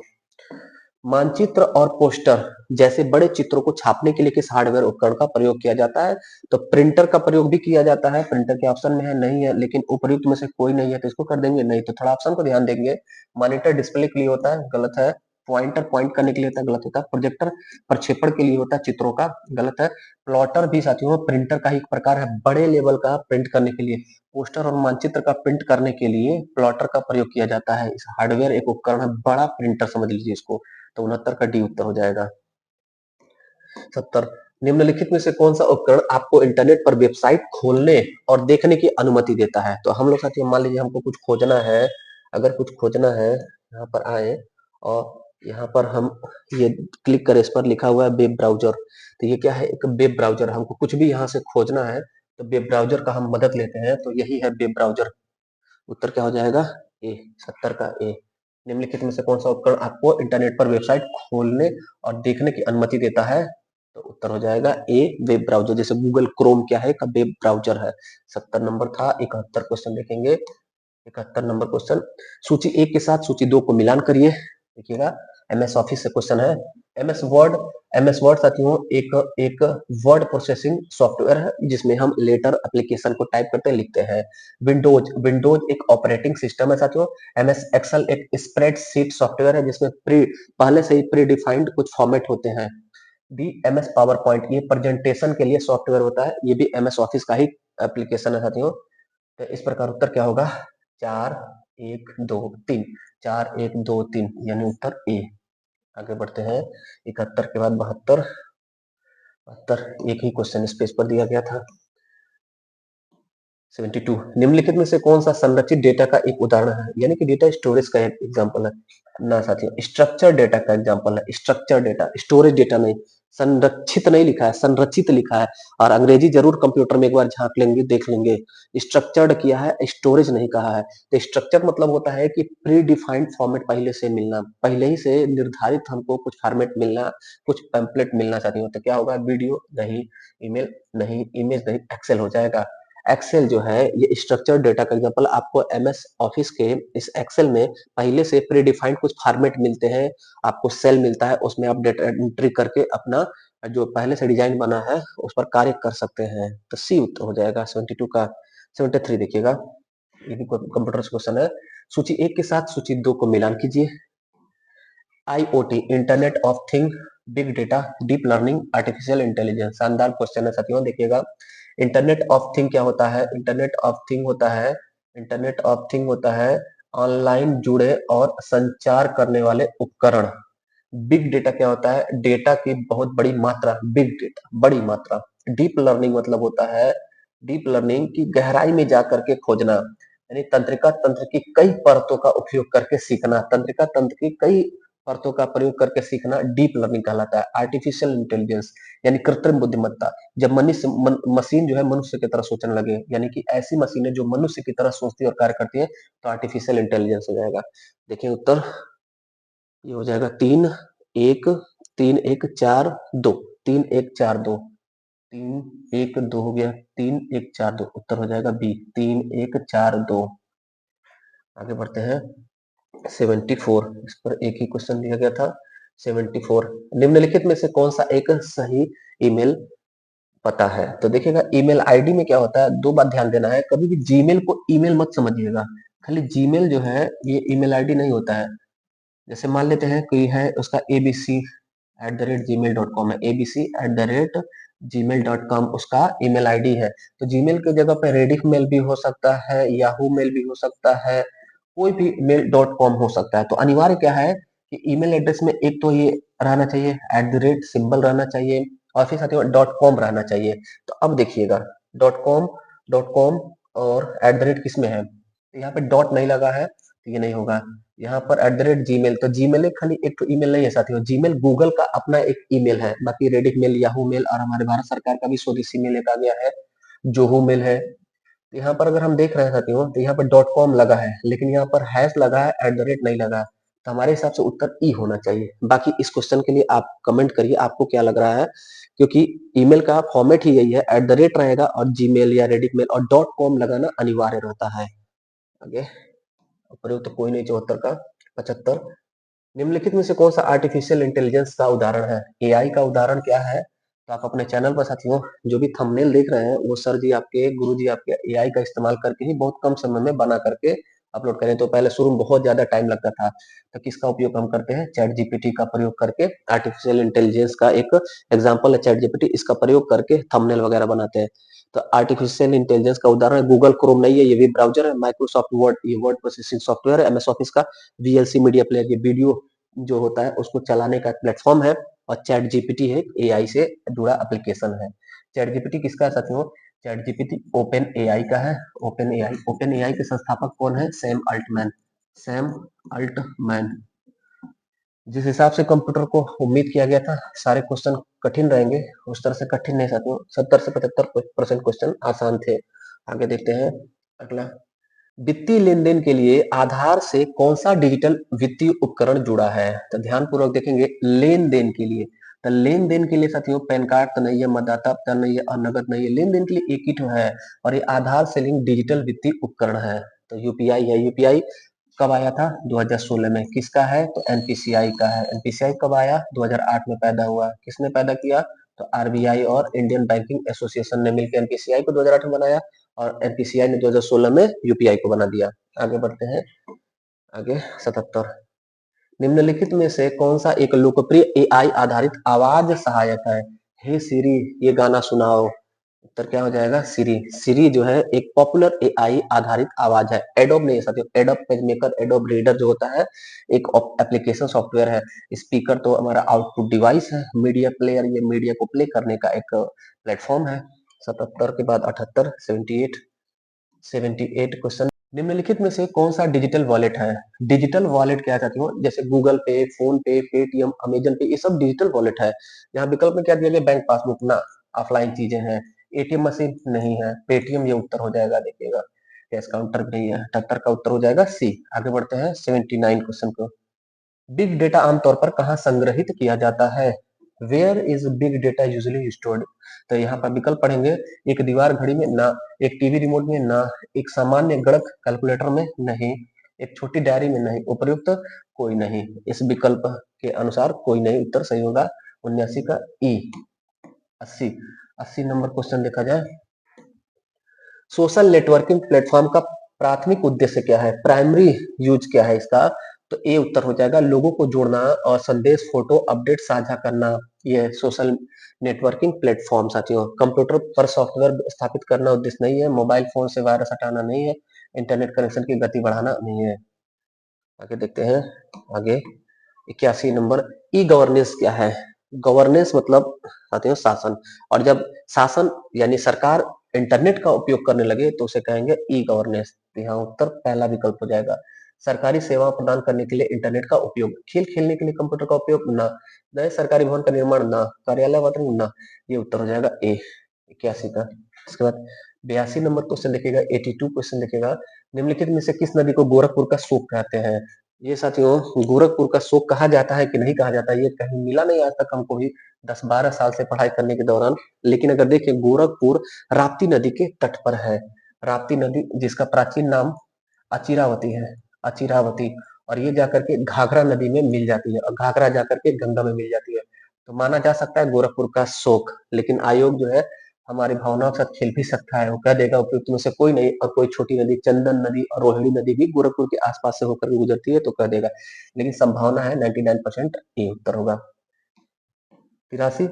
मानचित्र और पोस्टर जैसे बड़े चित्रों को छापने के लिए किस हार्डवेयर उपकरण का प्रयोग किया जाता है? तो प्रिंटर का प्रयोग भी किया जाता है। प्रिंटर के ऑप्शन में है, नहीं है, लेकिन उपयुक्त में से कोई नहीं है तो इसको कर देंगे नहीं। तो थोड़ा ऑप्शन को ध्यान देंगे। मॉनिटर डिस्प्ले के लिए होता है, गलत है। पॉइंटर पॉइंट करने के लिए होता है, गलत होता है। प्रोजेक्टर प्रक्षेपण के लिए होता है चित्रों का, गलत है। प्लॉटर भी साथियों प्रिंटर का ही एक प्रकार है, बड़े लेवल का प्रिंट करने के लिए, पोस्टर और मानचित्र का प्रिंट करने के लिए प्लॉटर का प्रयोग किया जाता है। इस हार्डवेयर एक उपकरण है, बड़ा प्रिंटर समझ लीजिए इसको। तो 69 का डी उत्तर हो जाएगा। 70, निम्नलिखित में से कौन सा उपकरण आपको इंटरनेट पर वेबसाइट खोलने और देखने की अनुमति देता है? तो हम लोग साथियों मान लीजिए हमको कुछ खोजना है, अगर कुछ खोजना है यहाँ पर आए और यहाँ पर हम ये क्लिक करें, इस पर लिखा हुआ है वेब ब्राउजर। तो ये क्या है? एक वेब ब्राउजर। हमको कुछ भी यहाँ से खोजना है तो वेब ब्राउजर का हम मदद लेते हैं, तो यही है वेब ब्राउजर। उत्तर क्या हो जाएगा? ए, 70 का ए। निम्नलिखित में से कौन सा उपकरण आपको इंटरनेट पर वेबसाइट खोलने और देखने की अनुमति देता है? तो उत्तर हो जाएगा ए, वेब ब्राउजर। जैसे गूगल क्रोम क्या है? का वेब ब्राउजर है। 70 नंबर था। 71 क्वेश्चन देखेंगे। 71 नंबर क्वेश्चन, सूची 1 के साथ सूची 2 को मिलान करिए। देखिएगा एमएस ऑफिस से क्वेश्चन है। एमएस वर्ड साथियों एक एक वर्ड प्रोसेसिंग सॉफ्टवेयर है जिसमें हम लेटर एप्लीकेशन को टाइप करते लिखते हैं। विंडोज एक ऑपरेटिंग सिस्टम है साथियों। एमएस एक्सेल एक स्प्रेडशीट सॉफ्टवेयर है जिसमें पहले से ही प्री डिफाइंड कुछ फॉर्मेट होते हैं। दी एमएस पावर पॉइंट ये प्रेजेंटेशन के लिए सॉफ्टवेयर होता है, ये भी एमएस ऑफिस का ही एप्लीकेशन है साथियों। तो इस प्रकार उत्तर क्या होगा? 4 1 2 3, 4 1 2 3 यानी उत्तर ए। आगे बढ़ते हैं। 71 के बाद 72, 72 एक ही क्वेश्चन इस पेज पर दिया गया था। 72, निम्नलिखित में से कौन सा संरचित डेटा का एक उदाहरण है? यानी कि डेटा स्टोरेज का एक एग्जांपल है ना साथियों, स्ट्रक्चर डेटा का एग्जांपल है। स्ट्रक्चर डेटा, स्टोरेज डेटा नहीं। संरक्षित नहीं लिखा है, संरचित लिखा है। और अंग्रेजी जरूर कंप्यूटर में एक बार झांक लेंगे, देख लेंगे। स्ट्रक्चर्ड किया है, स्टोरेज नहीं कहा है। तो स्ट्रक्चर मतलब होता है कि प्री डिफाइंड फॉर्मेट पहले से मिलना, पहले ही से निर्धारित हमको कुछ फॉर्मेट मिलना, कुछ टेम्पलेट मिलना साथियों। तो क्या होगा? वीडियो नहीं, ईमेल नहीं, इमेज नहीं, एक्सेल हो जाएगा। एक्सेल जो है ये स्ट्रक्चर्ड डेटा का एग्जांपल। आपको एमएस ऑफिस के इस एक्सेल में पहले से प्री डिफाइंड कुछ फॉर्मेट मिलते हैं, आपको सेल मिलता है, उसमें आप डेटा एंट्री करके अपना जो पहले से डिजाइन बना है उस पर कार्य कर सकते हैं। तो सी उत्तर हो जाएगा 72 का। 73 देखिएगा, ये भी कंप्यूटर क्वेश्चन है। सूची 1 के साथ सूची 2 को मिलान कीजिए। IoT, internet of thing, big data, deep learning, artificial intelligence. शानदार क्वेश्चन है साथियों। देखिएगा इंटरनेट ऑफ थिंग क्या होता है? इंटरनेट ऑफ थिंग होता है ऑनलाइन जुड़े और संचार करने वाले उपकरण। बिग डेटा क्या होता है? डेटा की बहुत बड़ी मात्रा, बिग डेटा बड़ी मात्रा। डीप लर्निंग मतलब होता है डीप लर्निंग की गहराई में जाकर के खोजना, यानी तंत्रिका तंत्र की कई परतों का उपयोग करके सीखना, तंत्रिका तंत्र की कई परतों का प्रयोग करके सीखना डीप लर्निंग कहलाता है। आर्टिफिशियल इंटेलिजेंस यानी कृत्रिम बुद्धिमत्ता, जब मशीन जो है मनुष्य की तरह सोचने लगे, यानी कि ऐसी मशीनें जो मनुष्य की तरह सोचती और कार्य करती है, तो आर्टिफिशियल इंटेलिजेंस हो जाएगा। देखिए उत्तर ये हो जाएगा 3 1 3 1 4 2, 3 1 4 2, 3 1 2 हो गया, 3 1 4 2 उत्तर हो जाएगा बी, 3 1 4 2। आगे बढ़ते हैं। 74, इस पर एक ही क्वेश्चन दिया गया था। 74, निम्नलिखित में से कौन सा एक सही ईमेल पता है? तो देखिएगा ईमेल आईडी में क्या होता है, दो बात ध्यान देना है। कभी भी जीमेल को ईमेल मत समझिएगा, खाली जीमेल जो है ये ईमेल आईडी नहीं होता है। जैसे मान लेते हैं कोई है उसका abc@gmail.com है, abc@gmail.com उसका ईमेल आईडी है। तो जीमेल की जगह पे रेडिफ मेल भी हो सकता है, याहू मेल भी हो सकता है, कोई भी मेल डॉट कॉम हो सकता है। तो अनिवार्य क्या है कि ईमेल एड्रेस में एक तो ये रहना चाहिए, @ रहना चाहिए, और फिर साथ में .com रहना चाहिए। तो अब देखिएगा .com और किस में है? तो यहाँ पे डॉट नहीं लगा है तो ये नहीं होगा। यहाँ पर @gmail, तो जीमेल खाली एक तो ईमेल नहीं है साथियों, जीमेल गूगल का अपना एक ईमेल है। बाकी रेडिफ मेल, याहू मेल और हमारे भारत सरकार का भी स्वदेशी मेल एक आ गया है, जोहो मेल है। यहाँ पर अगर हम देख रहे हैं साथियों तो यहाँ पर .com लगा है, लेकिन यहाँ पर हैश लगा है, नहीं लगा। तो हमारे हिसाब से उत्तर ई होना चाहिए। बाकी इस क्वेश्चन के लिए आप कमेंट करिए आपको क्या लग रहा है, क्योंकि ईमेल का फॉर्मेट ही यही है, @ रहेगा और जीमेल या रेडिफ मेल और .com लगाना अनिवार्य रहता है। आगे प्रयोग तो कोई नहीं 74 का। 75, निम्नलिखित में से कौन सा आर्टिफिशियल इंटेलिजेंस का उदाहरण है? एआई का उदाहरण क्या है? तो आप अपने चैनल पर साथियों जो भी थंबनेल देख रहे हैं वो सर जी आपके, गुरु जी आपके एआई का इस्तेमाल करके ही बहुत कम समय में बना करके अपलोड करें तो पहले शुरू में बहुत ज्यादा टाइम लगता था। तो किसका उपयोग हम करते हैं? चैट जीपीटी का प्रयोग करके। आर्टिफिशियल इंटेलिजेंस का एक एग्जाम्पल है चैट जीपीटी, इसका प्रयोग करके थंबनेल वगैरह बनाते हैं। तो आर्टिफिशियल इंटेलिजेंस का उदाहरण है गूगल क्रोम, नहीं है ये वेब ब्राउजर है। माइक्रोसॉफ्ट वर्ड, ये वर्ड प्रोसेसिंग सॉफ्टवेयर है। एमएस ऑफिस का वीएलसी मीडिया प्लेयर, ये वीडियो जो होता है उसको चलाने का प्लेटफॉर्म है। और चैट जीपीटी है एआई से जुड़ा एप्लीकेशन है। चैट जीपीटी किसका है साथियों? चैट जीपीटी ओपन एआई का है। ओपन एआई के संस्थापक कौन है? Sam Altman. Sam Altman. जिस हिसाब से कंप्यूटर को उम्मीद किया गया था सारे क्वेश्चन कठिन रहेंगे, उस तरह से कठिन नहीं साथियों। 70 से 75% क्वेश्चन आसान थे। आगे देखते हैं अगला। वित्तीय लेन-देन के लिए आधार से कौन सा डिजिटल वित्तीय उपकरण जुड़ा है? तो ध्यान पूर्वक देखेंगे। लेन-देन के लिए, तो लेन-देन के लिए साथियों पैन कार्ड तो नहीं है, मतदाता पहचान नहीं है और नगद नहीं है। लेन-देन के लिए एक ही तो है और ये आधार से लिंक डिजिटल वित्तीय उपकरण है। तो यूपीआई है। यूपीआई कब आया था? 2016 में। किसका है? तो एनपीसीआई का है। एनपीसीआई कब आया? 2008 में पैदा हुआ। किसने पैदा किया? तो आरबीआई और इंडियन बैंकिंग एसोसिएशन ने मिलकर एनपीसीआई को 2008 में बनाया और एनपीसीआई ने 2016 में यूपीआई को बना दिया। आगे बढ़ते हैं। आगे 77। निम्नलिखित में से कौन सा एक लोकप्रिय एआई आधारित आवाज सहायक है? हे सिरी, ये गाना सुनाओ। उत्तर क्या हो जाएगा? सिरी। सिरी जो है एक पॉपुलर एआई आधारित आवाज है। एडोब नहीं है साथियों, adobe page maker, adobe reader जो होता है एक एप्लीकेशन सॉफ्टवेयर है। स्पीकर तो हमारा आउटपुट डिवाइस है। मीडिया प्लेयर, ये मीडिया को प्ले करने का एक प्लेटफॉर्म है। 77 के बाद 78, 78 क्वेश्चन। निम्नलिखित में से कौन सा डिजिटल वॉलेट है? डिजिटल वॉलेट क्या चाहती हूँ? जैसे गूगल पे, फोन पे, पेटीएम, अमेजन पे, ये सब डिजिटल वॉलेट है। यहाँ विकल्प में क्या दिया गया? बैंक पासबुक ना, ऑफलाइन चीजें हैं। एटीएम मशीन नहीं है। पेटीएम ये उत्तर हो जाएगा, देखिएगा। कैश काउंटर भी नहीं है। 78 का उत्तर हो जाएगा सी। आगे बढ़ते हैं 79 क्वेश्चन को। बिग डेटा आमतौर पर कहाँ संग्रहित किया जाता है? Where is big data usually stored? तो यहाँ पर विकल्प पढ़ेंगे। एक दीवार घड़ी में ना, एक टीवी रिमोट में ना, एक सामान्य गणक कैलकुलेटर में नहीं, एक छोटी डायरी में नहीं, उपयुक्त कोई नहीं। इस विकल्प के अनुसार कोई नहीं उत्तर सही होगा। 79 का ई। 80, 80 नंबर क्वेश्चन देखा जाए। सोशल नेटवर्किंग प्लेटफॉर्म का प्राथमिक उद्देश्य क्या है? प्राइमरी यूज क्या है इसका? तो ए उत्तर हो जाएगा। लोगों को जोड़ना और संदेश, फोटो, अपडेट साझा करना। ये सोशल नेटवर्किंग प्लेटफॉर्म साथियों। कंप्यूटर पर सॉफ्टवेयर स्थापित करना उद्देश्य नहीं है। मोबाइल फोन से वायरस हटाना नहीं है। इंटरनेट कनेक्शन की गति बढ़ाना नहीं है। आगे देखते हैं। आगे 81 नंबर। ई गवर्नेंस क्या है? गवर्नेंस मतलब साथियों शासन। और जब शासन यानी सरकार इंटरनेट का उपयोग करने लगे तो उसे कहेंगे ई गवर्नेंस। यहाँ उत्तर पहला विकल्प हो जाएगा। सरकारी सेवा प्रदान करने के लिए इंटरनेट का उपयोग, खेल खेलने के लिए कंप्यूटर का उपयोग ना, नए सरकारी भवन का निर्माण ना, कार्यालय वातावरण ना, ये उत्तर हो जाएगा ए 81 का। इसके बाद 82 नंबर क्वेश्चन देखिएगा। 82 क्वेश्चन देखिएगा। निम्नलिखित में से किस नदी को गोरखपुर का शोक कहते हैं? ये साथियों गोरखपुर का शोक कहा जाता है कि नहीं कहा जाता है, ये कहीं मिला नहीं आज तक हमको भी 10-12 साल से पढ़ाई करने के दौरान। लेकिन अगर देखें गोरखपुर राप्ती नदी के तट पर है। राप्ती नदी जिसका प्राचीन नाम अचिरावती है। अचिरावती। और ये जाकर के घाघरा नदी में मिल जाती है और घाघरा जाकर के गंगा में मिल जाती है। तो माना जा सकता है गोरखपुर का शोक। लेकिन आयोग जो है हमारी भावनाओं के साथ खेल भी सकता है। वो कह देगा उपयुक्त में से कोई नहीं, और कोई छोटी नदी चंदन नदी और रोहिणी नदी भी गोरखपुर के आसपास से होकर गुजरती है तो कह देगा। लेकिन संभावना है 99% ये उत्तर होगा। 83।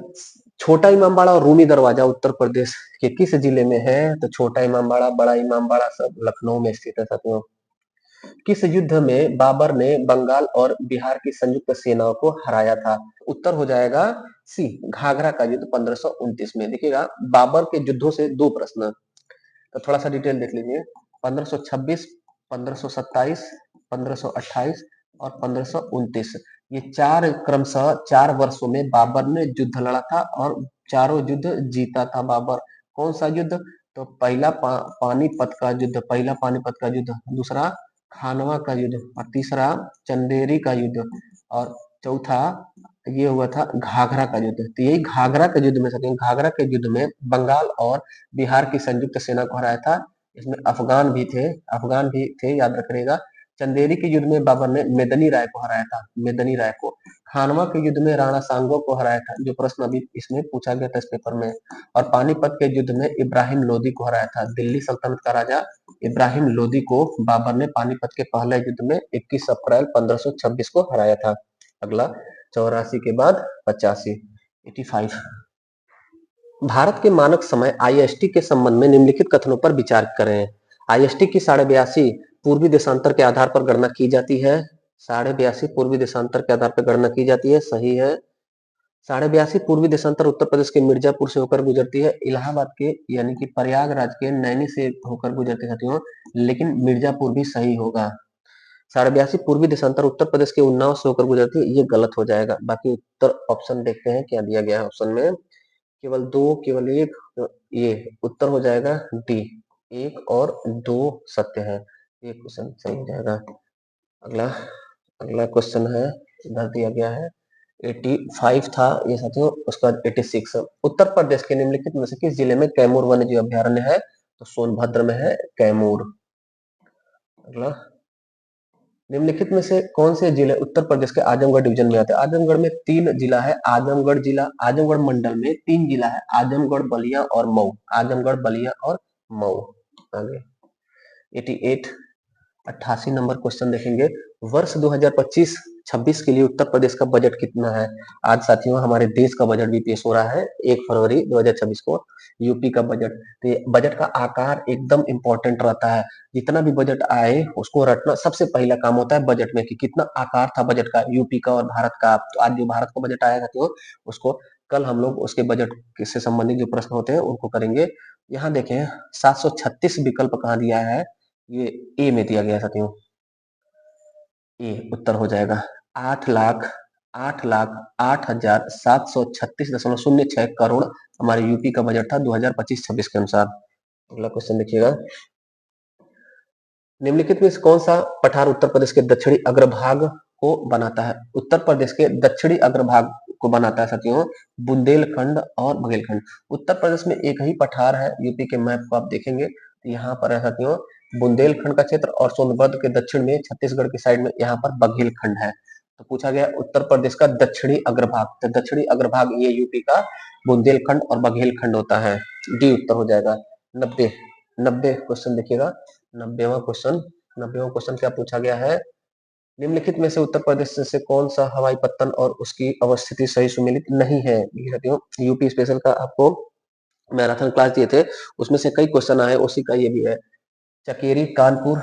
छोटा इमामबाड़ा और रूमी दरवाजा उत्तर प्रदेश के किस जिले में है? तो छोटा इमामबाड़ा, बड़ा इमामबाड़ा सब लखनऊ में स्थित है साथियों। किस युद्ध में बाबर ने बंगाल और बिहार की संयुक्त सेनाओं को हराया था? उत्तर हो जाएगा सी, घाघरा का युद्ध 1529 में। देखिएगा बाबर के युद्धों से दो प्रश्न, तो थोड़ा सा डिटेल देख लीजिए। 1526, 1527, 1528 और 1529, ये चार क्रमशः 4 वर्षों में बाबर ने युद्ध लड़ा था और चारों युद्ध जीता था बाबर। कौन सा युद्ध? तो पहला पानीपत का युद्ध, पहला पानीपत का युद्ध, दूसरा खानवा का युद्ध और तीसरा चंदेरी का युद्ध और चौथा ये हुआ था घाघरा का युद्ध। तो यही घाघरा के युद्ध में घाघरा के युद्ध में बंगाल और बिहार की संयुक्त सेना को हराया था। इसमें अफगान भी थे याद रखिएगा। चंदेरी के युद्ध में बाबर ने मेदनी राय को हराया था। मेदनी राय को। खानवा के युद्ध में राणा सांगो को हराया था, जो प्रश्न अभी इसमें पूछा गया था इस पेपर में। और पानीपत के युद्ध में इब्राहिम लोदी को हराया था। दिल्ली सल्तनत का राजा इब्राहिम लोदी को बाबर ने पानीपत के पहले युद्ध में 21 अप्रैल 1526 को हराया था। अगला 84 के बाद 85, 85। भारत के मानक समय आईएसटी के संबंध में निम्नलिखित कथनों पर विचार करें। आईएसटी की 82.5 पूर्वी देशांतर के आधार पर गणना की जाती है। 82.5 पूर्वी देशांतर के आधार पर गणना की जाती है, सही है। 82.5 पूर्वी देशांतर उत्तर प्रदेश के मिर्जापुर से होकर गुजरती है, इलाहाबाद के यानी कि प्रयागराज के नैनी से होकर गुजरती है साथियों, लेकिन मिर्जापुर भी सही होगा। 82.5 पूर्वी देशांतर उत्तर प्रदेश के उन्नाव से होकर गुजरती है, ये गलत हो जाएगा। बाकी उत्तर ऑप्शन देखते हैं क्या दिया गया है ऑप्शन में। केवल 2, केवल 1, ये उत्तर हो जाएगा डी, 1 और 2 सत्य है। ये क्वेश्चन सही हो जाएगा। अगला अगला क्वेश्चन है, इधर दिया गया है 85 था ये साथियों, उसके बाद 86। उत्तर प्रदेश के निम्नलिखित में से किस जिले में कैमूर वन्य जीव अभ्यारण्य है? तो सोनभद्र में है कैमूर। अगला, निम्नलिखित में से कौन से जिले उत्तर प्रदेश के आजमगढ़ डिवीजन में आते हैं? आजमगढ़ में 3 जिला है। आजमगढ़ जिला, आजमगढ़ मंडल में 3 जिला है, आजमगढ़, बलिया और मऊ। आजमगढ़, बलिया और मऊ। आगे 88 नंबर क्वेश्चन देखेंगे। वर्ष 2025-26 के लिए उत्तर प्रदेश का बजट कितना है? आज साथियों हमारे देश का बजट भी पेश हो रहा है 1 फरवरी 2026 को, यूपी का बजट। तो ये बजट का आकार एकदम इंपॉर्टेंट रहता है। जितना भी बजट आए उसको रटना सबसे पहला काम होता है बजट में, कि कितना आकार था बजट का यूपी का और भारत का। तो आज जो भारत का बजट आया साथियों, उसको कल हम लोग उसके बजट से संबंधित जो प्रश्न होते हैं उनको करेंगे। यहाँ देखें 736 विकल्प कहाँ दिया है, ये ए में दिया गया साथियों, ए उत्तर हो जाएगा। 8,08,08,736.06 करोड़ हमारे यूपी का बजट था 2025-26 के अनुसार। अगला क्वेश्चन देखिएगा। निम्नलिखित में से कौन सा पठार उत्तर प्रदेश के दक्षिणी अग्रभाग को बनाता है? उत्तर प्रदेश के दक्षिणी अग्रभाग को बनाता है साथियों बुंदेलखंड और बघेलखंड। उत्तर प्रदेश में एक ही पठार है, यूपी के मैप को आप देखेंगे तो यहाँ पर है साथियों बुंदेलखंड का क्षेत्र, और सोनभद्र के दक्षिण में छत्तीसगढ़ की साइड में यहाँ पर बघेलखंड है। तो पूछा गया उत्तर प्रदेश का दक्षिणी अग्रभाग, तो दक्षिणी अग्रभाग ये यूपी का बुंदेलखंड और बघेलखंड होता है। डी उत्तर हो जाएगा। 90 क्वेश्चन देखिएगा। 90वां क्वेश्चन क्या पूछा गया है? निम्नलिखित में से उत्तर प्रदेश से कौन सा हवाई पत्तन और उसकी अवस्थिति सही सुमेलित नहीं है? यूपी स्पेशल का आपको मैराथन क्लास दिए थे, उसमें से कई क्वेश्चन आए, उसी का ये भी है। चकेरी कानपुर,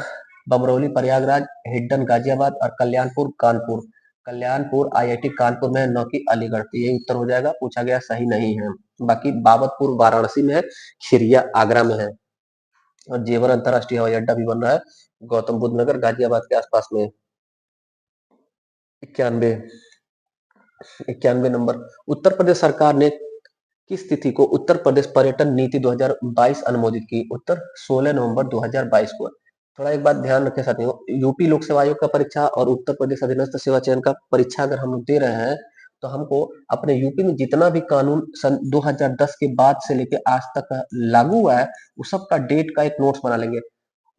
बमरौली प्रयागराज, हिड्डन गाजियाबाद और कल्याणपुर कानपुर। कल्याणपुर आईआईटी कानपुर में, न कि अलीगढ़। तो यही उत्तर हो जाएगा, पूछा गया सही नहीं है। बाकी बाबतपुर वाराणसी में है, खिरिया आगरा में है, और जेवर अंतरराष्ट्रीय हवाई अड्डा भी बन रहा है गौतम बुद्ध नगर गाजियाबाद के आसपास में। 91 नंबर, उत्तर प्रदेश सरकार ने किस तिथि को उत्तर प्रदेश पर्यटन नीति 2022 अनुमोदित की? उत्तर 16 नवंबर 2022 को। थोड़ा एक बात ध्यान रखें साथियों, यूपी लोक सेवा आयोग का परीक्षा और उत्तर प्रदेश अधीनस्थ सेवा चयन का परीक्षा अगर हम लोग दे रहे हैं, तो हमको अपने यूपी में जितना भी कानून सन 2010 के बाद से लेके आज तक लागू हुआ है, उस सब का डेट का एक नोट्स बना लेंगे।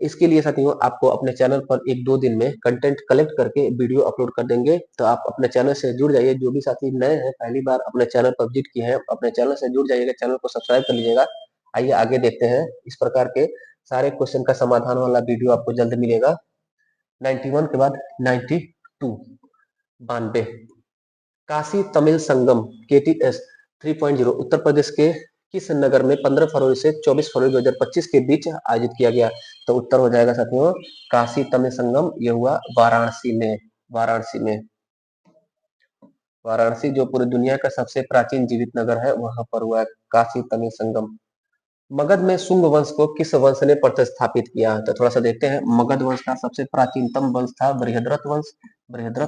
इसके लिए साथियों आपको अपने चैनल पर 1-2 दिन में कंटेंट कलेक्ट करके वीडियो अपलोड कर देंगे, तो आप अपने चैनल से जुड़ जाइए। जो भी साथी नए हैं, पहली बार अपने चैनल पर विजिट किए हैं, अपने चैनल से जुड़ जाइएगा, चैनल को सब्सक्राइब कर लीजिएगा। आइए आगे देखते हैं। इस प्रकार के सारे क्वेश्चन का समाधान वाला वीडियो आपको जल्द मिलेगा। 91 के बाद 92, 92, काशी तमिल संगम KTS 3.0 उत्तर प्रदेश के किस नगर में 15 फरवरी से 24 फरवरी 2025 के बीच आयोजित किया गया? तो उत्तर हो जाएगा साथियों काशी तमिल संगम, ये हुआ वाराणसी में। वाराणसी जो पूरी दुनिया का सबसे प्राचीन जीवित नगर है, वहां पर हुआ काशी तमिल संगम। मगध में शुंग वंश को किस वंश ने प्रतिस्थापित किया? तो थोड़ा सा देखते हैं। मगध वंश का सबसे प्राचीनतम वंश था बृहद्रथ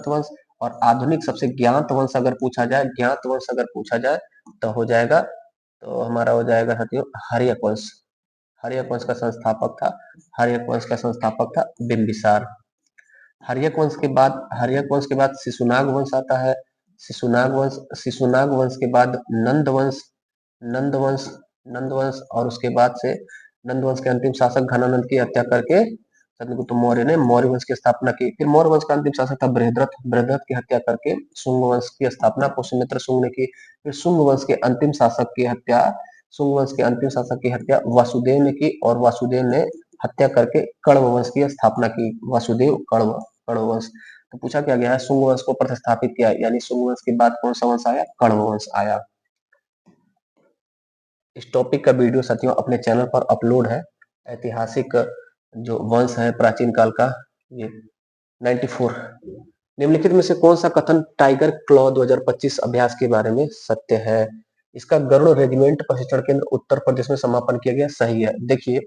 वंश। और आधुनिक सबसे ज्ञात वंश अगर पूछा जाए तो हो जाएगा, तो हमारा हो जाएगा साथियों हर्यक वंश। हर्यक वंश का संस्थापक था बिंबिसार। हर्यक वंश के बाद शिशुनाग वंश आता है। शिशुनाग वंश के बाद नंद वंश, और उसके बाद से नंद वंश के अंतिम शासक घनानंद की हत्या करके चंद्रगुप्त मौर्य ने मौर्य वंश की स्थापना की। फिर मौर्य वंश का अंतिम शासक था बृहद्रथ। बृहद्रथ की हत्या करके शुंग वंश की स्थापना पुष्यमित्र शुंग ने की। फिर शुंग वंश के अंतिम शासक की हत्या वासुदेव ने की, और वासुदेव ने हत्या करके कण्व वंश की स्थापना की। वासुदेव कण्व कण्व वंश। तो पूछा क्या गया है, शुंग वंश को प्रतिस्थापित किया, यानी शुंग वंश के बाद कौन सा वंश आया, कण्व वंश आया। इस टॉपिक का वीडियो साथियों अपने चैनल पर अपलोड है। ऐतिहासिक जो वंश है प्राचीन काल का, ये 94। निम्नलिखित में से कौन सा कथन टाइगर क्लॉ 2025 अभ्यास के बारे में सत्य है। इसका गरुड़ रेजिमेंट प्रशिक्षण केंद्र उत्तर प्रदेश में समापन किया गया, सही है। देखिए,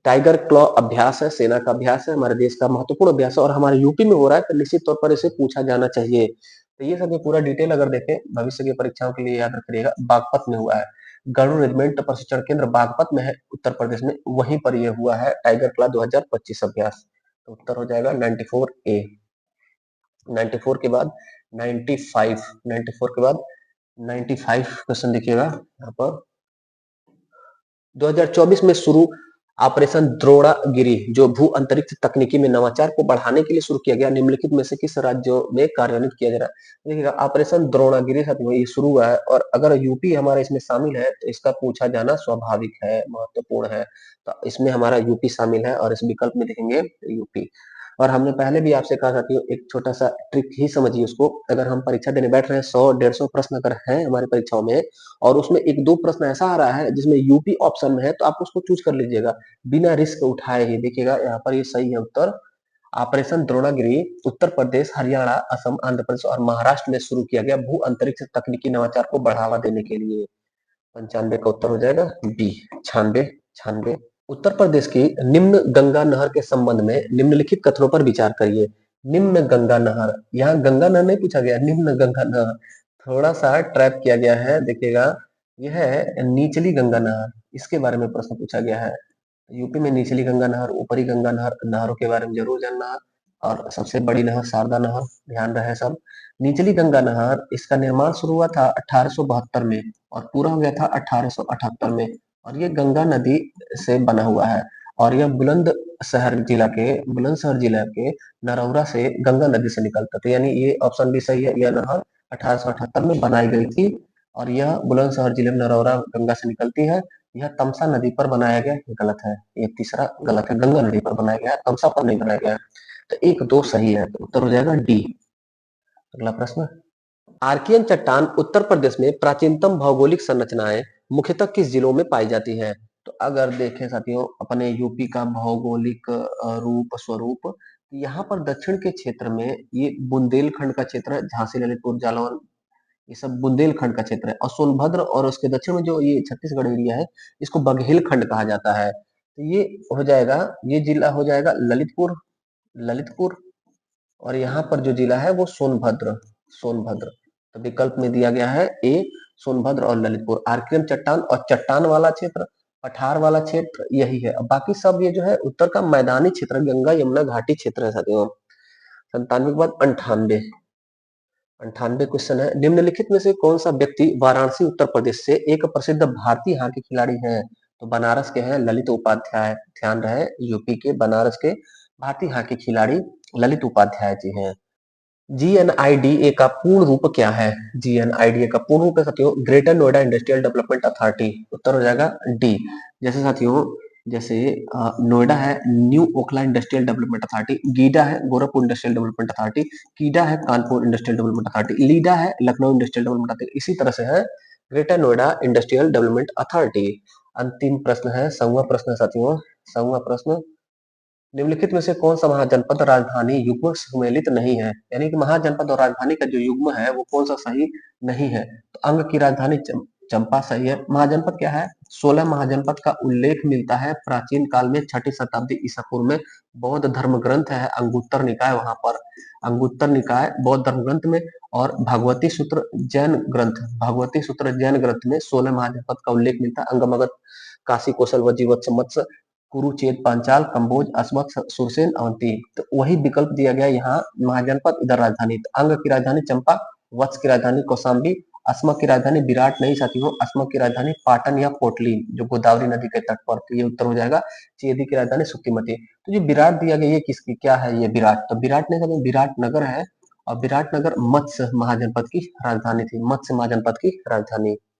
टाइगर क्लॉ अभ्यास है, सेना का अभ्यास है, हमारे देश का महत्वपूर्ण अभ्यास है और हमारे यूपी में हो रहा है, तो निश्चित तौर पर इसे पूछा जाना चाहिए। तो ये सब पूरा डिटेल अगर देखें भविष्य की परीक्षाओं के लिए याद रखिएगा। बागपत में हुआ है, गरुड़ रेजिमेंट प्रशिक्षण केंद्र बागपत में है उत्तर प्रदेश में, वहीं पर यह हुआ है टाइगर क्लॉ 2025 अभ्यास। तो उत्तर हो जाएगा 94A। 94 के बाद 95, 94 के बाद 95 क्वेश्चन देखिएगा यहाँ पर। 2024 में शुरू ऑपरेशन द्रोणागिरी, जो भू अंतरिक्ष तकनीकी में नवाचार को बढ़ाने के लिए शुरू किया गया, निम्नलिखित में से किस राज्यों में कार्यान्वित किया जा रहा है। देखिएगा, ऑपरेशन द्रोणागिरी साथियों ये शुरू हुआ है, और अगर यूपी हमारा इसमें शामिल है तो इसका पूछा जाना स्वाभाविक है, महत्वपूर्ण है। तो इसमें हमारा यूपी शामिल है, और इस विकल्प में देखेंगे यूपी। और हमने पहले भी आपसे कहा साथियों, एक छोटा सा ट्रिक ही समझिए उसको। अगर हम परीक्षा देने बैठ रहे हैं, 100-150 प्रश्न अगर हैं हमारी परीक्षाओं में, और उसमें 1-2 प्रश्न ऐसा आ रहा है जिसमें यूपी ऑप्शन में है, तो आप उसको चूज कर लीजिएगा बिना रिस्क उठाए ही। देखिएगा यहाँ पर ये सही है उत्तर। ऑपरेशन द्रोणागिरी उत्तर प्रदेश, हरियाणा, असम, आंध्र प्रदेश और महाराष्ट्र में शुरू किया गया भू अंतरिक्ष तकनीकी नवाचार को बढ़ावा देने के लिए। 95 का उत्तर हो जाएगा बी। 96। उत्तर प्रदेश की निम्न गंगा नहर के संबंध में निम्नलिखित कथनों पर विचार करिए। निम्न गंगा नहर, यहाँ गंगा नहर नहीं पूछा गया, निम्न गंगा नहर थोड़ा सा ट्रैप किया गया है। देखिएगा, यह है निचली गंगा नहर, इसके बारे में प्रश्न पूछा गया है। यूपी में निचली गंगा नहर, ऊपरी गंगा नहर, नहरों के बारे में जरूर जानना। और सबसे बड़ी नहर शारदा नहर, ध्यान रहे सब। निचली गंगा नहर, इसका निर्माण शुरू हुआ था 1872 में और पूरा हो गया था 1878 में, और ये गंगा नदी से बना हुआ है। और यह बुलंदशहर जिला के नरौरा से गंगा नदी से निकलता था, यानी ये ऑप्शन भी सही है। यह नहर 1878 में बनाई गई थी, और यह बुलंदशहर जिले में नरौरा गंगा से निकलती है। यह तमसा नदी पर बनाया गया, गलत है, ये तीसरा गलत है। गंगा नदी पर बनाया गया, तमसा पर नहीं बनाया गया। तो 1-2 सही है, तो उत्तर हो जाएगा डी। अगला प्रश्न, आर्कियन चट्टान उत्तर प्रदेश में प्राचीनतम भौगोलिक संरचनाएं मुख्यतः किस जिलों में पाई जाती है। तो अगर देखें साथियों अपने यूपी का भौगोलिक रूप स्वरूप, यहाँ पर दक्षिण के क्षेत्र में ये बुंदेलखंड का क्षेत्र है, झांसी, ललितपुर, जालौन, ये सब बुंदेलखंड का क्षेत्र है। और सोनभद्र और उसके दक्षिण में जो ये छत्तीसगढ़ एरिया है, इसको बघेलखंड कहा जाता है। तो ये हो जाएगा, ये जिला हो जाएगा ललितपुर, और यहाँ पर जो जिला है वो सोनभद्र। तो विकल्प में दिया गया है ए, सोनभद्र और ललितपुर। आर्कियन चट्टान और चट्टान वाला क्षेत्र, पठार वाला क्षेत्र यही है। अब बाकी सब ये जो है उत्तर का मैदानी क्षेत्र, गंगा यमुना घाटी क्षेत्र है साथियों। 97 के बाद 98 क्वेश्चन है, निम्नलिखित में से कौन सा व्यक्ति वाराणसी उत्तर प्रदेश से एक प्रसिद्ध भारतीय हॉकी खिलाड़ी हैं। तो बनारस के हैं ललित उपाध्याय, ध्यान रहे यूपी के बनारस के भारतीय हॉकी खिलाड़ी ललित उपाध्याय जी हैं। GNIDA का पूर्ण रूप क्या है। GNIDA का पूर्ण रूप है साथियों greater Noida industrial development authority, उत्तर हो जाएगा डी। जैसे साथियों, जैसे नोएडा है new Okhla industrial development authority, GIDA है Gorakhpur industrial development authority, KIDA है Kanpur industrial development authority, LIDA है लखनऊ इंडस्ट्रियल डेवलपमेंट अथॉरिटी, इसी तरह से है greater Noida industrial development authority. अंतिम प्रश्न है, 100वां प्रश्न साथियों, 100वां प्रश्न, निम्नलिखित में से कौन सा महाजनपद राजधानी युग्म सम्मिलित नहीं है। यानी कि महाजनपद और राजधानी का जो युग्म है वो कौन सा सही नहीं है। तो अंग की राजधानी चंपा सही है। महाजनपद क्या है, 16 महाजनपद का उल्लेख मिलता है प्राचीन काल में 6ठी शताब्दी ईसा पूर्व में। बौद्ध धर्म ग्रंथ है अंगुत्तर निकाय, वहां पर अंगुत्तर निकाय बौद्ध धर्म ग्रंथ में, और भगवती सूत्र जैन ग्रंथ में 16 महाजनपद का उल्लेख मिलता है। अंगमगध, काशी, कौशल, वजीवत्स, मत्स्य, कुरुचेत, पांचाल, कंबोज, अस्मक, सुरसेन, अवंती। तो वही विकल्प दिया गया यहाँ, महाजनपद इधर राजधानी। तो अंग की राजधानी चंपा, वत्स की राजधानी कौशाम्बी, असम की राजधानी विराट नहीं साथियों, असम की राजधानी पाटन या पोटली जो गोदावरी नदी के तट पर, तो ये उत्तर हो जाएगा। चेदी की राजधानी सुक्तिमती। तो जो विराट दिया गया, ये किसकी क्या है, ये विराट, तो विराट नहीं साथियों, विराट नगर है। और विराट नगर मत्स्य महाजनपद की राजधानी थी, मत्स्य महाजनपद की राजधानी।